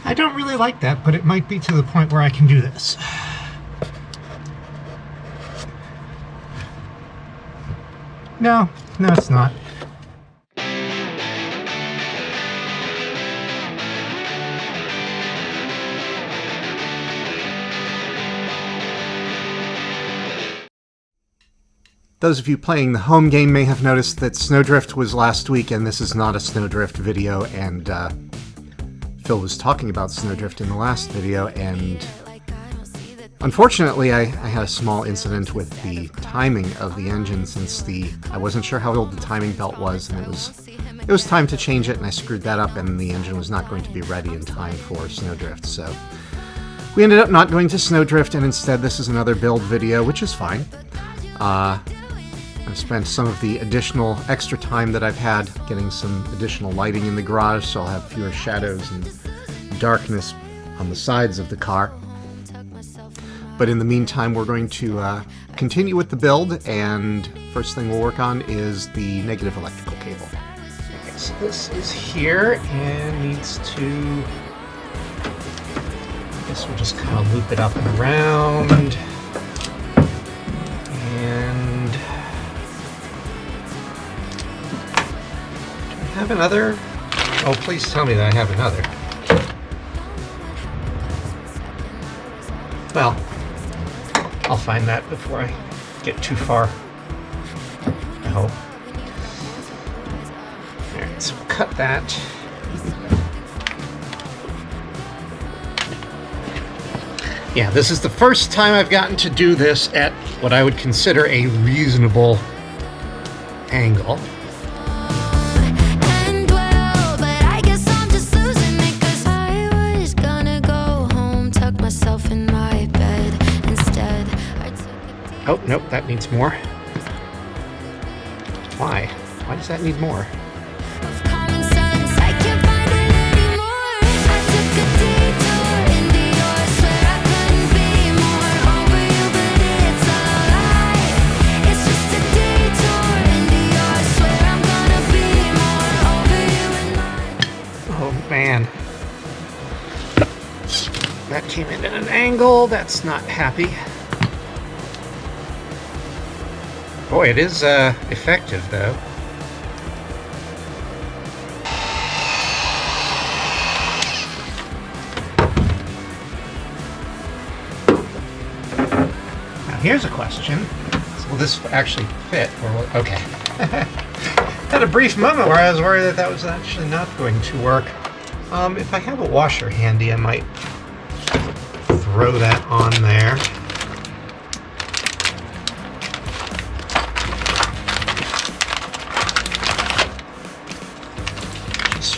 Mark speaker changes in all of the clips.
Speaker 1: I don't really like that, but it might be to the point where I can do this. No, it's not. Those of you playing the home game may have noticed that Snowdrift was last week, and this is not a Snowdrift video, and Phil was talking about Snowdrift in the last video, and unfortunately I had a small incident with the timing of the engine, since I wasn't sure how old the timing belt was, and it was time to change it, and I screwed that up, and the engine was not going to be ready in time for Snowdrift, so we ended up not going to Snowdrift, and instead this is another build video, which is fine. I've spent some of the additional extra time that I've had getting some additional lighting in the garage, so I'll have fewer shadows and darkness on the sides of the car. But in the meantime, we're going to continue with the build, and first thing we'll work on is the negative electrical cable. Okay, so this is here and needs to, I guess we'll just kind of loop it up and around. And do I have another? Oh, please tell me that I have another. Well, I'll find that before I get too far, I hope. Alright, so we'll cut that. Yeah, this is the first time I've gotten to do this at what I would consider a reasonable angle. Oh, nope, that needs more. Why? Why does that need more? Oh, man. That came in at an angle. That's not happy. Boy, it is effective, though. Now, here's a question. Will this actually fit? Or will, okay. Had a brief moment where I was worried that that was actually not going to work. If I have a washer handy, I might throw that on there.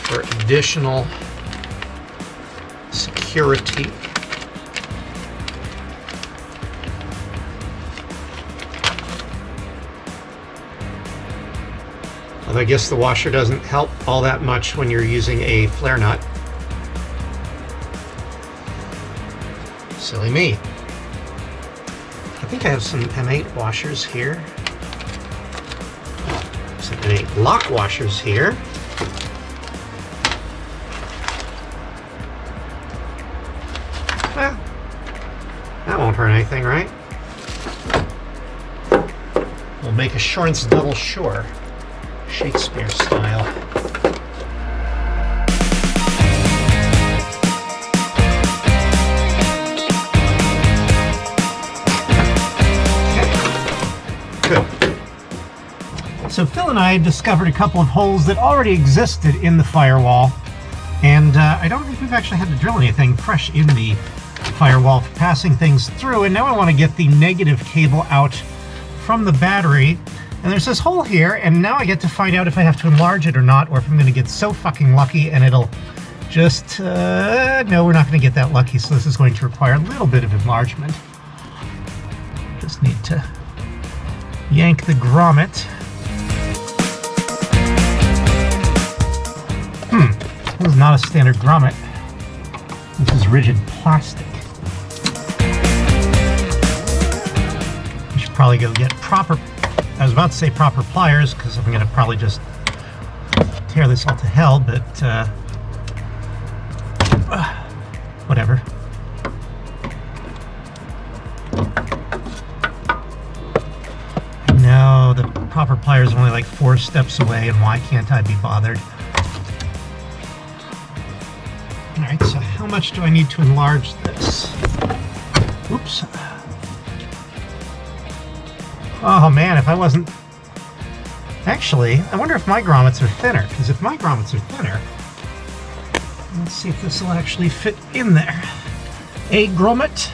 Speaker 1: For additional security. Although I guess the washer doesn't help all that much when you're using a flare nut. Silly me. I think I have some M8 washers here. Some M8 lock washers here. Well, that won't hurt anything, right? We'll make assurance double sure, Shakespeare style. Okay. Good. So Phil and I discovered a couple of holes that already existed in the firewall, and I don't think we've actually had to drill anything fresh in the firewall for passing things through, and now I want to get the negative cable out from the battery, and there's this hole here, and now I get to find out if I have to enlarge it or not, or if I'm going to get so fucking lucky and it'll just no, we're not going to get that lucky, so this is going to require a little bit of enlargement. Just need to yank the grommet. This is not a standard grommet. This is rigid plastic. I should probably go get proper, I was about to say proper pliers, because I'm going to probably just tear this all to hell, but whatever. No, the proper pliers are only like 4 steps away, and why can't I be bothered? Alright, so how much do I need to enlarge this? Oops. Oh man, if I wasn't... Actually, I wonder if my grommets are thinner, because if my grommets are thinner, let's see if this will actually fit in there. A grommet.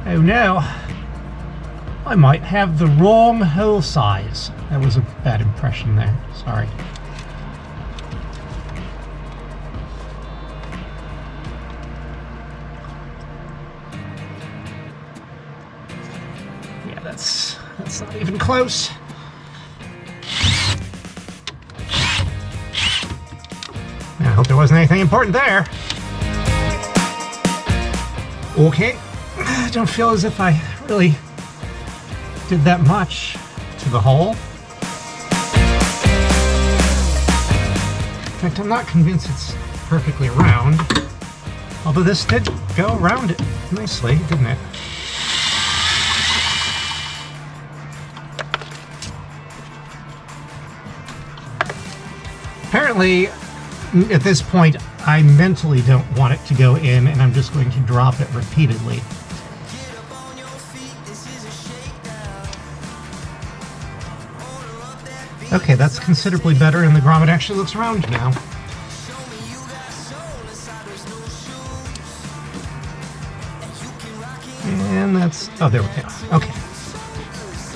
Speaker 1: Oh no. I might have the wrong hole size. That was a bad impression there. Sorry. Yeah, that's not even close. I hope there wasn't anything important there. Okay. I don't feel as if I really did that much to the hole. In fact, I'm not convinced it's perfectly round. Although this did go around it nicely, didn't it? Apparently, at this point, I mentally don't want it to go in, and I'm just going to drop it repeatedly. Okay, that's considerably better, and the grommet actually looks round now. And that's... oh, there we go. Okay.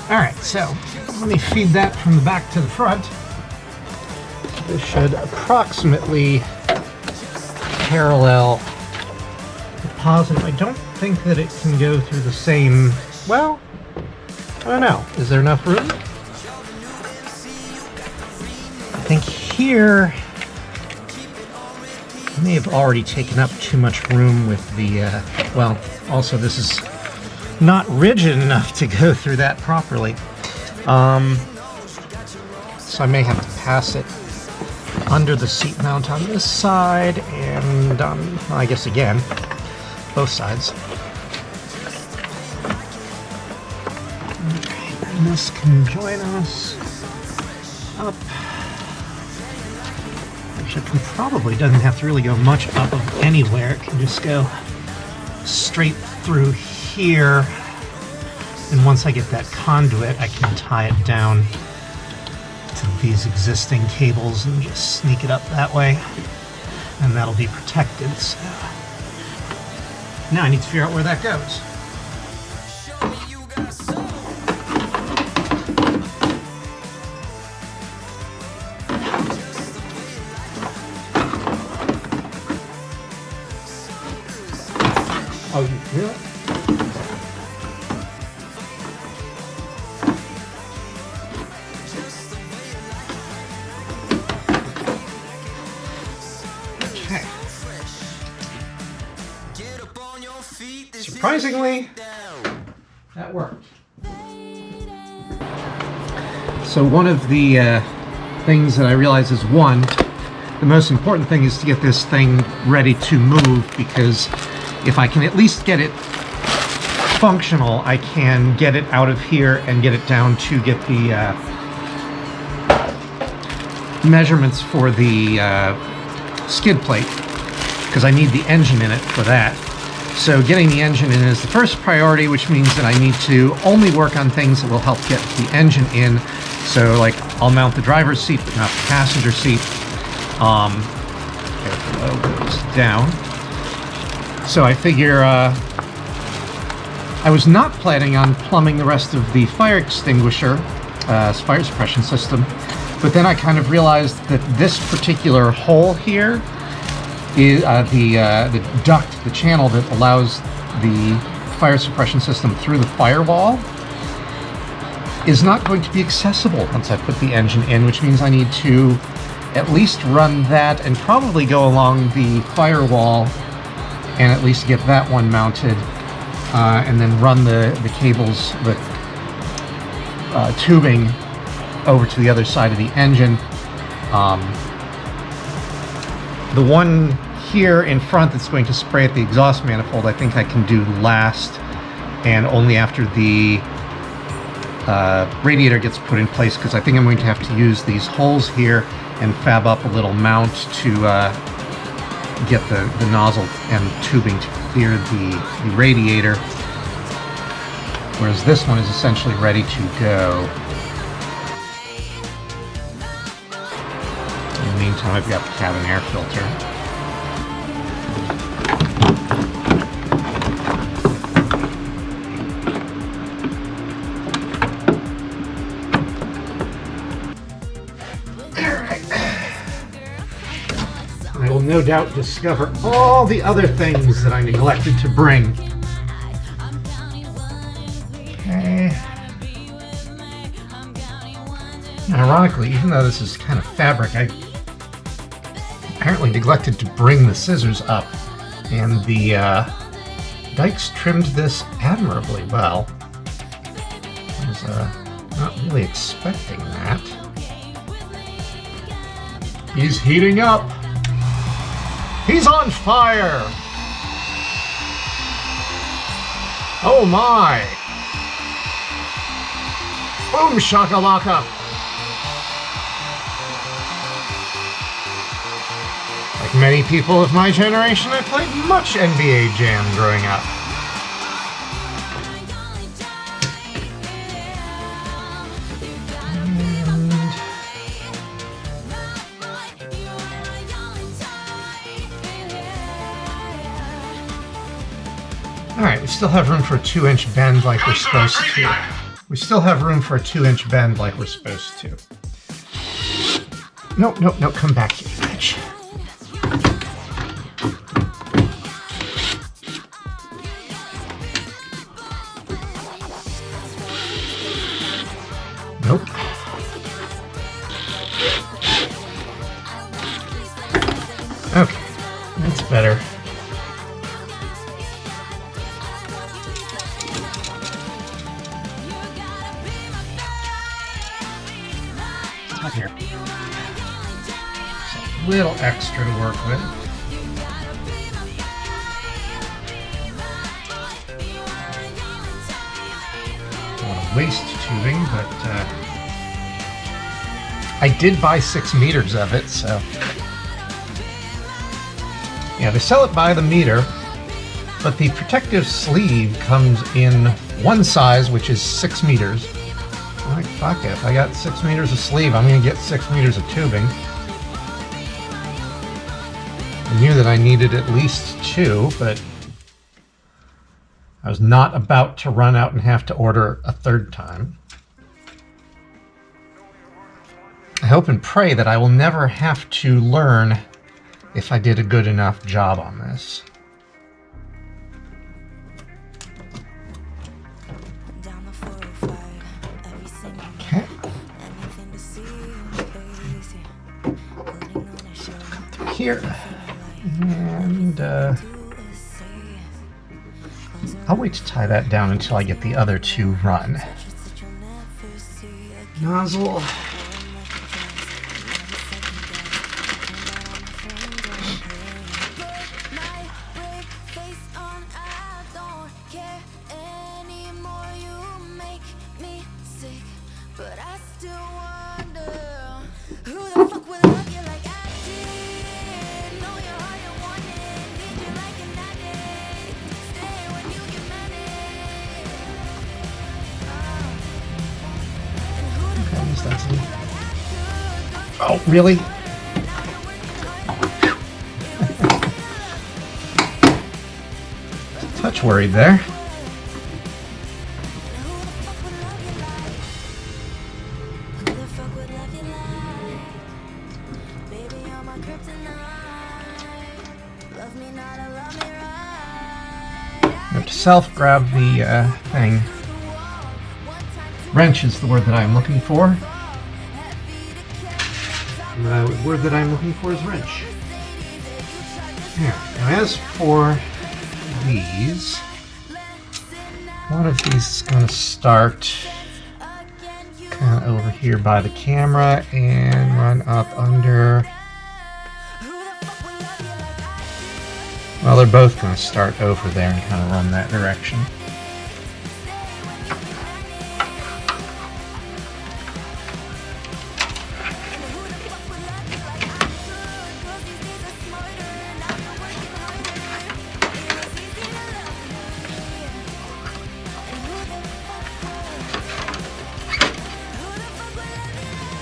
Speaker 1: Alright, so let me feed that from the back to the front. This should approximately parallel the positive. I don't think that it can go through the same... well, I don't know. Is there enough room? I think here I may have already taken up too much room with the, well, also this is not rigid enough to go through that properly. So I may have to pass it under the seat mount on this side and on, well, I guess again, both sides. Okay, and this can join us up. It can probably doesn't have to really go much up of anywhere. It can just go straight through here, and once I get that conduit, I can tie it down to these existing cables and just sneak it up that way, and that'll be protected. So now I need to figure out where that goes. Oh, you feel it? Okay. Surprisingly, that worked. So one of the things that I realize is, one, the most important thing is to get this thing ready to move, because if I can at least get it functional, I can get it out of here and get it down to get the measurements for the skid plate, because I need the engine in it for that. So getting the engine in is the first priority, which means that I need to only work on things that will help get the engine in. So like, I'll mount the driver's seat, but not the passenger seat. Airflow goes down. So I figure I was not planning on plumbing the rest of the fire extinguisher, fire suppression system, but then I kind of realized that this particular hole here is the duct, the channel that allows the fire suppression system through the firewall, is not going to be accessible once I put the engine in, which means I need to at least run that and probably go along the firewall and at least get that one mounted, and then run the cables, the tubing over to the other side of the engine. The one here in front that's going to spray at the exhaust manifold, I think I can do last, and only after the radiator gets put in place, because I think I'm going to have to use these holes here and fab up a little mount to get the nozzle and tubing to clear the radiator, whereas this one is essentially ready to go. In the meantime, I've got the cabin air filter. I will no doubt discover all the other things that I neglected to bring. Okay. Ironically, even though this is kind of fabric, I apparently neglected to bring the scissors up, and the Dykes trimmed this admirably well. I was not really expecting that. He's heating up! He's on fire! Oh my! Boom shakalaka! Like many people of my generation, I played much NBA Jam growing up. Alright, we still have room for a 2-inch bend like we're supposed to. We still have room for a 2-inch bend like we're supposed to. No, no, no, come back here, bitch. Nope. Okay, that's better. Here. So a little extra to work with. A lot of waste tubing, but I did buy 6 meters of it, so yeah, they sell it by the meter, but the protective sleeve comes in one size, which is 6 meters. Like, fuck it. If I got 6 meters of sleeve, I'm going to get 6 meters of tubing. I knew that I needed at least 2, but I was not about to run out and have to order a 3rd time. I hope and pray that I will never have to learn if I did a good enough job on this. Here, and I'll wait to tie that down until I get the other 2 run. Nozzle. Oh, really? Touch worried there. Note to self, grab the thing. Wrench is the word that I'm looking for. The word that I'm looking for is wrench. Here. Now as for these, one of these is going to start kind of over here by the camera and run up under Well, they're both going to start over there and kind of run that direction.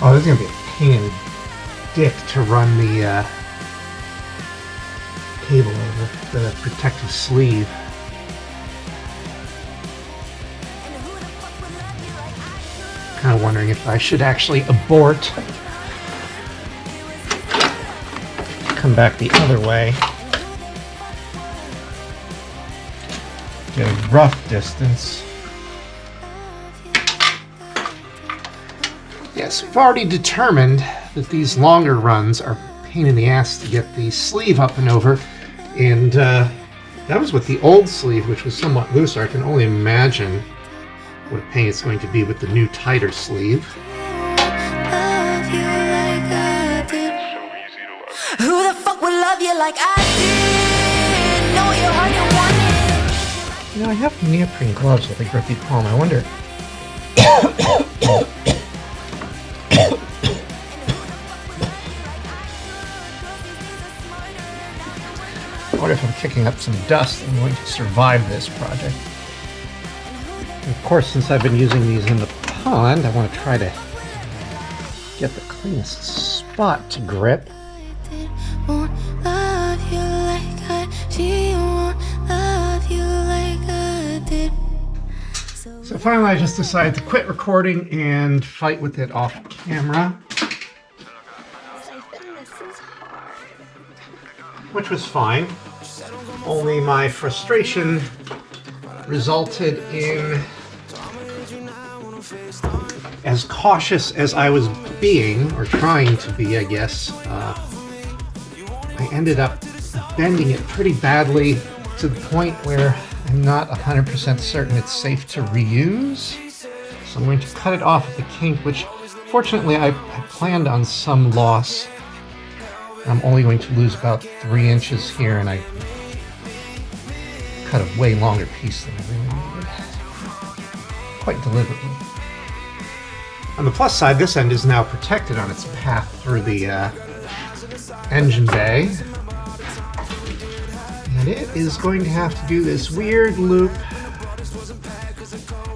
Speaker 1: Oh, this is going to be a pain in the dick to run the cable over the protective sleeve. Kind of wondering if I should actually abort, come back the other way, get a rough distance. Yes, we've already determined that these longer runs are a pain in the ass to get the sleeve up and over, and that was with the old sleeve, which was somewhat looser. I can only imagine what a pain it's going to be with the new tighter sleeve.
Speaker 2: Who the fuck would love you like I did? Know your heart, you want it.
Speaker 1: You know, I have neoprene gloves with a grippy palm. I wonder. I wonder if I'm kicking up some dust, I'm going to survive this project. And of course, since I've been using these in the pond, I want to try to get the cleanest spot to grip. So finally I just decided to quit recording and fight with it off camera. Which was fine. Only my frustration resulted in, as cautious as I was being, or trying to be, I guess, I ended up bending it pretty badly to the point where I'm not 100% certain it's safe to reuse. So I'm going to cut it off at the kink, which fortunately I planned on some loss. I'm only going to lose about 3 inches here, and I cut a way longer piece than I really needed. Quite deliberately. On the plus side, this end is now protected on its path through the engine bay. And it is going to have to do this weird loop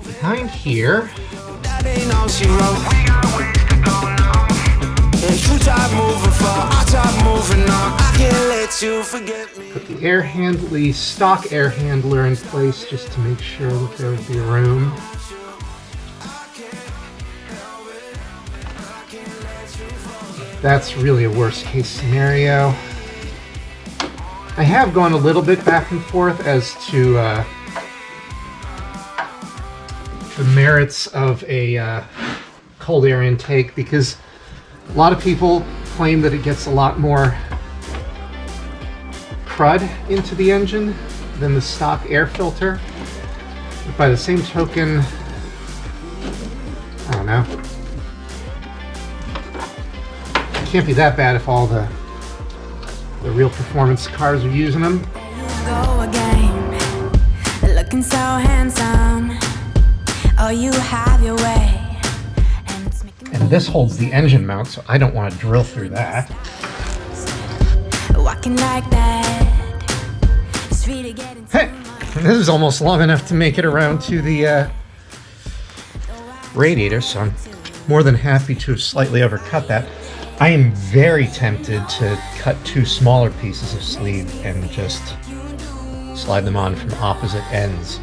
Speaker 1: behind here. Put the stock air handler in place just to make sure that there would be room. That's really a worst case scenario. I have gone a little bit back and forth as to the merits of a cold air intake, because a lot of people claim that it gets a lot more crud into the engine than the stock air filter. But by the same token, I don't know. It can't be that bad if all the real performance cars are using them.
Speaker 2: Go again, looking so handsome. Oh, you have your way.
Speaker 1: And this holds the engine mount, so I don't want to drill through that.
Speaker 2: Walking like that.
Speaker 1: Hey, this is almost long enough to make it around to the radiator, so I'm more than happy to have slightly overcut that. I am very tempted to cut 2 smaller pieces of sleeve and just slide them on from opposite ends.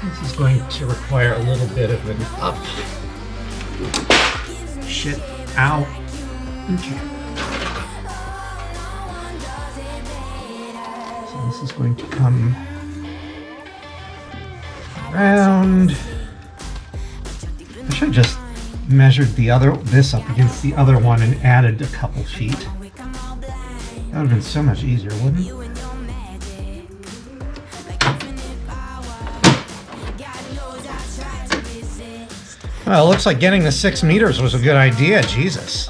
Speaker 1: This is going to require a little bit of an up. Shit. Ow. Okay. So this is going to come around. I should have just measured this up against the other one and added a couple feet. That would have been so much easier, wouldn't it? Well, it looks like getting the 6 meters was a good idea. Jesus.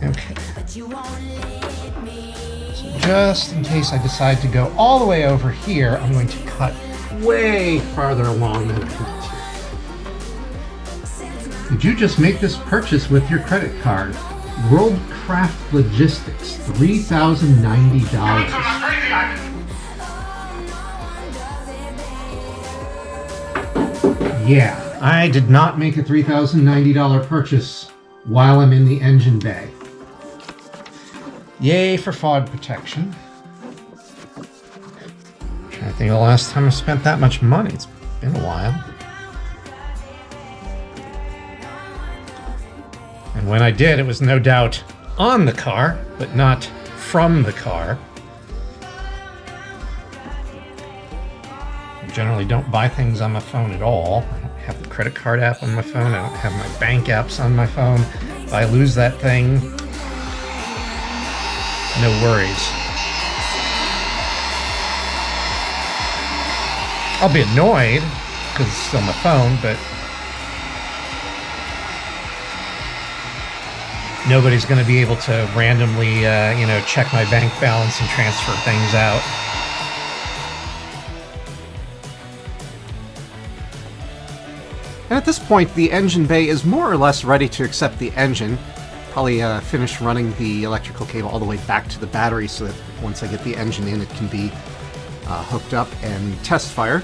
Speaker 1: Okay. So just in case I decide to go all the way over here, I'm going to cut way farther along than I want to. Did you just make this purchase with your credit card? Worldcraft Logistics, $3,090. Yeah, I did not make a $3,090 purchase while I'm in the engine bay. Yay for fog protection. I think the last time I spent that much money, it's been a while. And when I did, it was no doubt on the car, but not from the car. I generally don't buy things on my phone at all. I don't have the credit card app on my phone. I don't have my bank apps on my phone. If I lose that thing, no worries. I'll be annoyed because it's still my phone, but nobody's going to be able to randomly, check my bank balance and transfer things out. And at this point, the engine bay is more or less ready to accept the engine. Probably finish running the electrical cable all the way back to the battery so that once I get the engine in, it can be hooked up and test fire.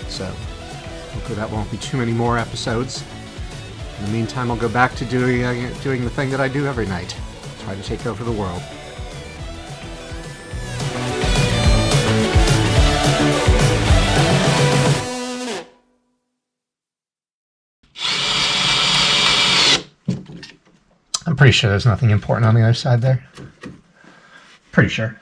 Speaker 1: So hopefully that won't be too many more episodes. In the meantime, I'll go back to doing the thing that I do every night. Try to take over the world. I'm pretty sure there's nothing important on the other side there. Pretty sure.